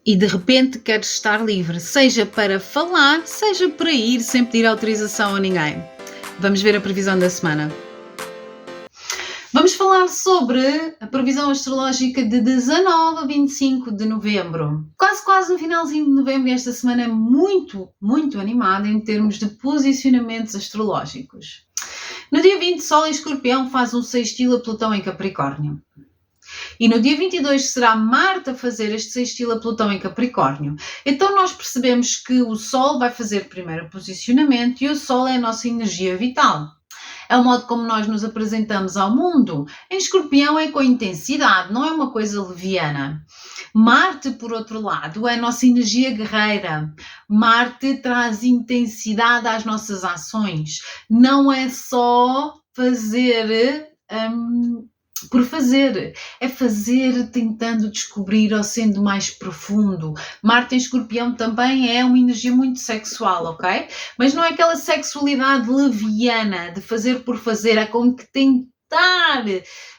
e de repente queres estar livre, seja para falar, seja para ir sem pedir autorização a ninguém. Vamos ver a previsão da semana. Vamos falar sobre a previsão astrológica de 19 a 25 de novembro. Quase no finalzinho de novembro, esta semana é muito animada em termos de posicionamentos astrológicos. No dia 20, Sol em Escorpião faz um sextil a Plutão em Capricórnio. E no dia 22 será Marte a fazer este sextil a Plutão em Capricórnio. Então nós percebemos que o Sol vai fazer primeiro o posicionamento e o Sol é a nossa energia vital. É o modo como nós nos apresentamos ao mundo. Em Escorpião é com intensidade, não é uma coisa leviana. Marte, por outro lado, é a nossa energia guerreira. Marte traz intensidade às nossas ações. Não é só fazer por fazer, é fazer tentando descobrir ou sendo mais profundo. Marte em Escorpião também é uma energia muito sexual, ok? Mas não é aquela sexualidade leviana de fazer por fazer, é como que tentar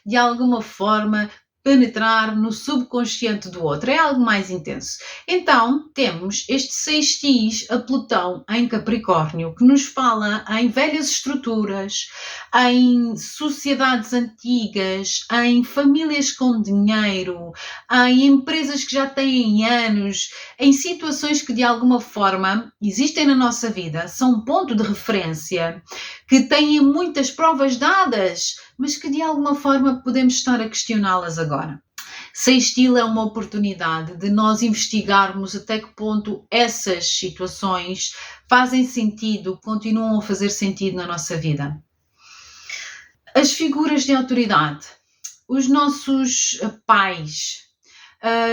de alguma forma penetrar no subconsciente do outro, é algo mais intenso. Então, temos este sextis a Plutão em Capricórnio, que nos fala em velhas estruturas, em sociedades antigas, em famílias com dinheiro, em empresas que já têm anos, em situações que de alguma forma existem na nossa vida, são um ponto de referência, que têm muitas provas dadas, mas que de alguma forma podemos estar a questioná-las agora. Sextil é uma oportunidade de nós investigarmos até que ponto essas situações fazem sentido, continuam a fazer sentido na nossa vida. As figuras de autoridade, os nossos pais,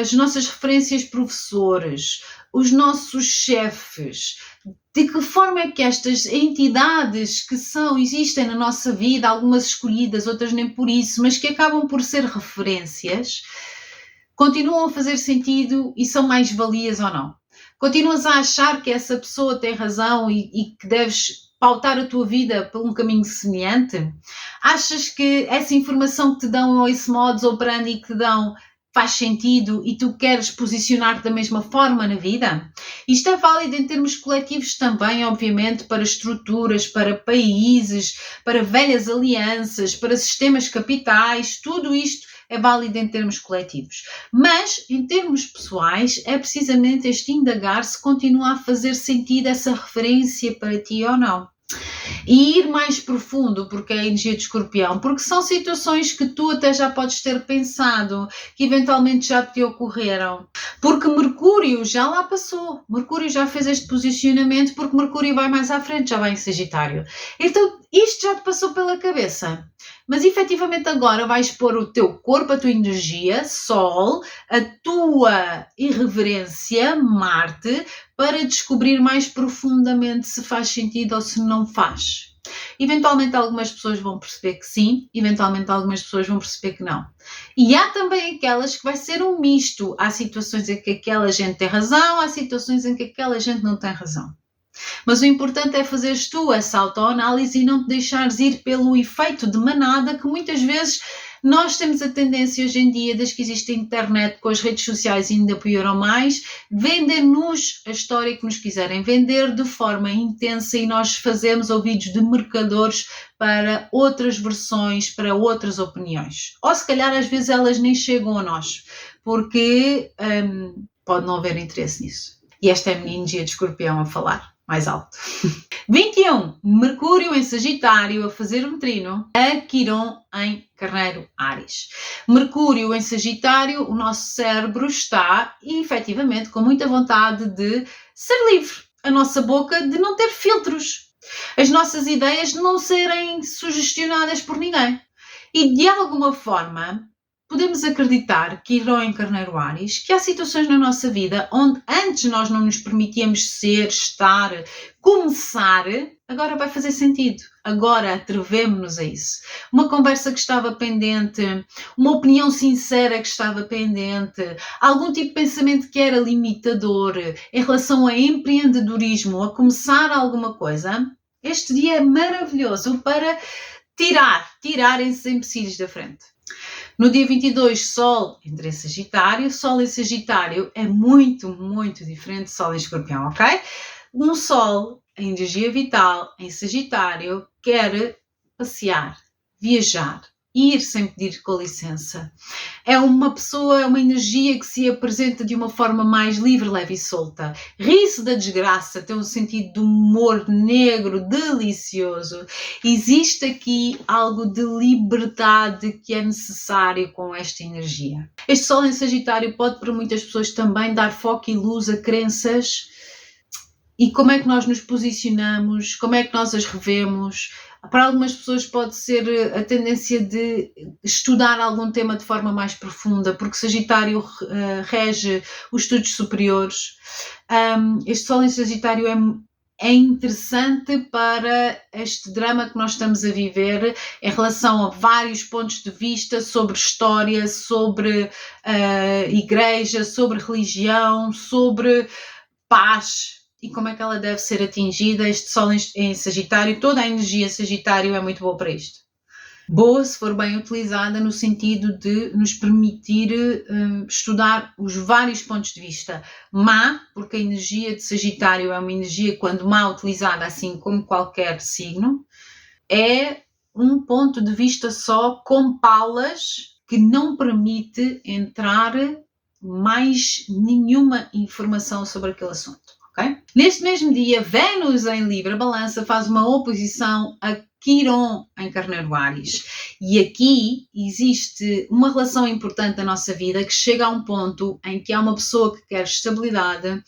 as nossas referências professores, os nossos chefes, de que forma é que estas entidades que existem na nossa vida, algumas escolhidas, outras nem por isso, mas que acabam por ser referências, continuam a fazer sentido e são mais-valias ou não? Continuas a achar que essa pessoa tem razão e que deves pautar a tua vida por um caminho semelhante? Achas que essa informação que te dão, ou esse modus operandi que te dão, faz sentido e tu queres posicionar-te da mesma forma na vida? Isto é válido em termos coletivos também, obviamente, para estruturas, para países, para velhas alianças, para sistemas capitais, tudo isto é válido em termos coletivos. Mas, em termos pessoais, é precisamente este indagar se continua a fazer sentido essa referência para ti ou não. E ir mais profundo, porque é a energia de Escorpião, porque são situações que tu até já podes ter pensado, que eventualmente já te ocorreram, porque Mercúrio já lá passou, Mercúrio já fez este posicionamento, porque Mercúrio vai mais à frente, já vai em Sagitário. Então isto já te passou pela cabeça, mas efetivamente agora vais pôr o teu corpo, a tua energia, Sol, a tua irreverência, Marte, para descobrir mais profundamente se faz sentido ou se não faz. Eventualmente algumas pessoas vão perceber que sim, eventualmente algumas pessoas vão perceber que não. E há também aquelas que vai ser um misto. Há situações em que aquela gente tem razão, há situações em que aquela gente não tem razão. Mas o importante é fazeres tu essa autoanálise e não te deixares ir pelo efeito de manada que muitas vezes nós temos a tendência hoje em dia, desde que existe a internet, com as redes sociais ainda pior ou mais, vendem-nos a história que nos quiserem vender de forma intensa e nós fazemos ouvidos de mercadores para outras versões, para outras opiniões. Ou se calhar às vezes elas nem chegam a nós, porque pode não haver interesse nisso. E esta é a minha energia de Escorpião a falar mais alto. 21. Mercúrio em Sagitário a fazer um trino a Quiron em Carneiro Áries. Mercúrio em Sagitário, o nosso cérebro está efetivamente com muita vontade de ser livre. A nossa boca de não ter filtros. As nossas ideias de não serem sugestionadas por ninguém. E de alguma forma podemos acreditar que Quiron em Carneiro Áries, que há situações na nossa vida onde antes nós não nos permitíamos ser, estar, começar, agora vai fazer sentido. Agora atrevemos-nos a isso. Uma conversa que estava pendente, uma opinião sincera que estava pendente, algum tipo de pensamento que era limitador em relação a empreendedorismo, a começar alguma coisa, este dia é maravilhoso para tirarem-se empecilhos da frente. No dia 22, Sol entra em Sagitário. Sol em Sagitário é muito, muito diferente de Sol em Escorpião, ok? Um Sol, a energia vital, em Sagitário, quer passear, viajar, ir sem pedir com licença. É uma pessoa, é uma energia que se apresenta de uma forma mais livre, leve e solta. Ri-se da desgraça, tem um sentido de humor negro, delicioso. Existe aqui algo de liberdade que é necessário com esta energia. Este Sol em Sagitário pode para muitas pessoas também dar foco e luz a crenças e como é que nós nos posicionamos, como é que nós as revemos. Para algumas pessoas pode ser a tendência de estudar algum tema de forma mais profunda, porque Sagitário rege os estudos superiores. Este Sol em Sagitário é interessante para este drama que nós estamos a viver em relação a vários pontos de vista sobre história, sobre igreja, sobre religião, sobre paz e como é que ela deve ser atingida. Este Sol em Sagitário, toda a energia Sagitário é muito boa para isto. Boa se for bem utilizada no sentido de nos permitir estudar os vários pontos de vista. Má, porque a energia de Sagitário é uma energia, quando má utilizada, assim como qualquer signo, é um ponto de vista só com palas que não permite entrar mais nenhuma informação sobre aquele assunto. Okay? Neste mesmo dia, Vênus em Libra, Balança, faz uma oposição a Quiron em Carneiro Áries. E aqui existe uma relação importante da nossa vida que chega a um ponto em que há uma pessoa que quer estabilidade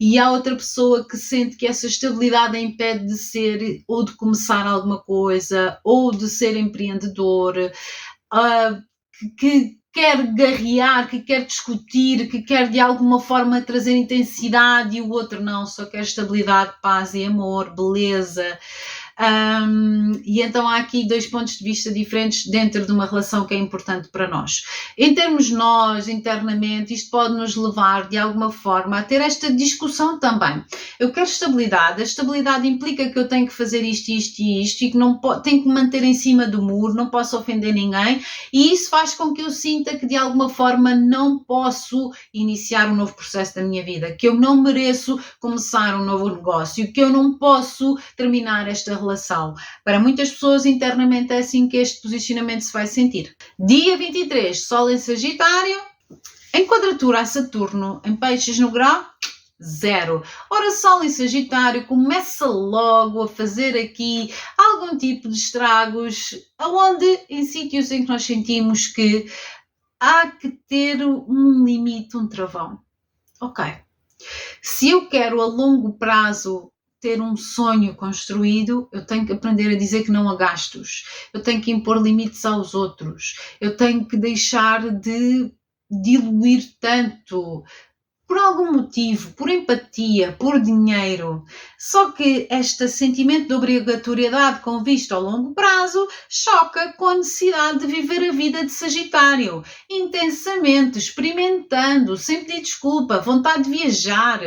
e há outra pessoa que sente que essa estabilidade a impede de ser ou de começar alguma coisa ou de ser empreendedor, que quer guerrear, que quer discutir, que quer de alguma forma trazer intensidade e o outro não, só quer estabilidade, paz e amor, beleza. E então há aqui dois pontos de vista diferentes dentro de uma relação que é importante para nós. Em termos nós, internamente, isto pode nos levar de alguma forma a ter esta discussão também. Eu quero estabilidade, a estabilidade implica que eu tenho que fazer isto, isto e isto e que não tenho que me manter em cima do muro, não posso ofender ninguém e isso faz com que eu sinta que de alguma forma não posso iniciar um novo processo da minha vida, que eu não mereço começar um novo negócio, que eu não posso terminar esta relação. Para muitas pessoas internamente é assim que este posicionamento se vai sentir. Dia 23, Sol em Sagitário, em quadratura a Saturno em Peixes no grau 0. Ora, Sol em Sagitário começa logo a fazer aqui algum tipo de estragos, aonde em sítios em que nós sentimos que há que ter um limite, um travão. Ok. Se eu quero a longo prazo ter um sonho construído, eu tenho que aprender a dizer que não a gastos. Eu tenho que impor limites aos outros. Eu tenho que deixar de diluir tanto por algum motivo, por empatia, por dinheiro. Só que este sentimento de obrigatoriedade com vista ao longo prazo choca com a necessidade de viver a vida de Sagitário, intensamente, experimentando, sem pedir desculpa, vontade de viajar.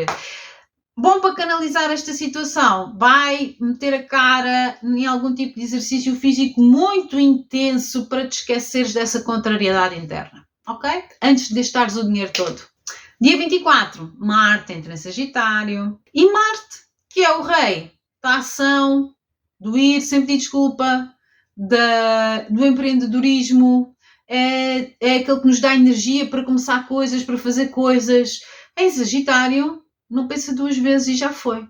Bom para canalizar esta situação, vai meter a cara em algum tipo de exercício físico muito intenso para te esqueceres dessa contrariedade interna, ok? Antes de gastares o dinheiro todo. Dia 24, Marte entra em Sagitário. E Marte, que é o rei da ação, do ir sem pedir desculpa, do empreendedorismo, é aquele que nos dá energia para começar coisas, para fazer coisas. Em Sagitário, não pensa duas vezes e já foi.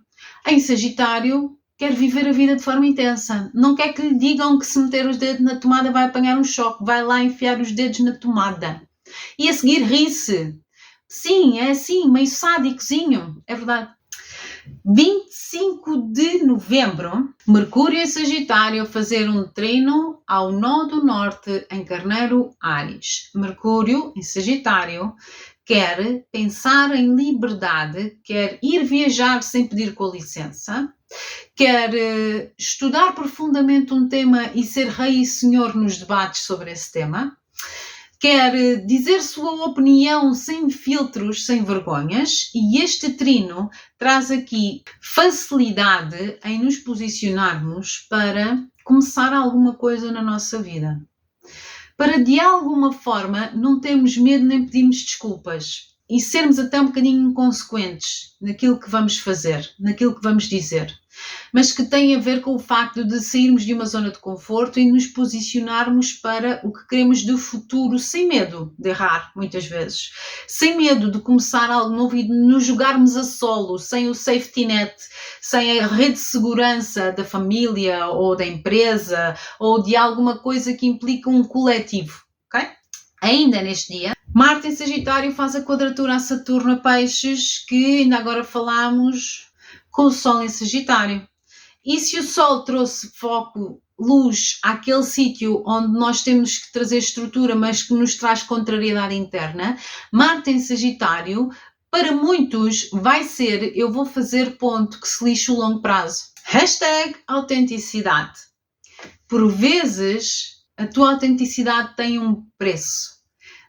Em Sagitário, quer viver a vida de forma intensa. Não quer que lhe digam que se meter os dedos na tomada vai apanhar um choque. Vai lá enfiar os dedos na tomada. E a seguir ri-se. Sim, é assim, meio sádicozinho. É verdade. 25 de novembro, Mercúrio em Sagitário a fazer um trino ao nó do norte em Carneiro Áries. Mercúrio em Sagitário quer pensar em liberdade, quer ir viajar sem pedir com licença, quer estudar profundamente um tema e ser rei e senhor nos debates sobre esse tema, quer dizer sua opinião sem filtros, sem vergonhas, e este trino traz aqui facilidade em nos posicionarmos para começar alguma coisa na nossa vida. para de alguma forma não termos medo nem pedirmos desculpas e sermos até um bocadinho inconsequentes naquilo que vamos fazer, naquilo que vamos dizer, mas que tem a ver com o facto de sairmos de uma zona de conforto e nos posicionarmos para o que queremos de futuro, sem medo de errar, muitas vezes, sem medo de começar algo novo e de nos jogarmos a solo, sem o safety net, sem a rede de segurança da família ou da empresa ou de alguma coisa que implica um coletivo, ok? Ainda neste dia, Marte em Sagitário faz a quadratura a Saturno a Peixes, que ainda agora falámos, com o Sol em Sagitário. E se o Sol trouxe foco, luz, àquele sítio onde nós temos que trazer estrutura, mas que nos traz contrariedade interna, Marte em Sagitário, para muitos, vai ser eu vou fazer ponto que se lixe o longo prazo. Hashtag autenticidade. Por vezes, a tua autenticidade tem um preço,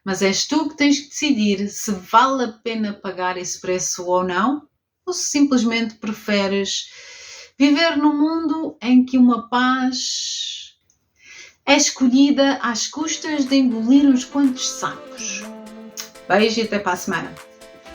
mas és tu que tens que decidir se vale a pena pagar esse preço ou não, ou se simplesmente preferes viver num mundo em que uma paz é escolhida às custas de engolir uns quantos sapos. Beijo e até para a semana.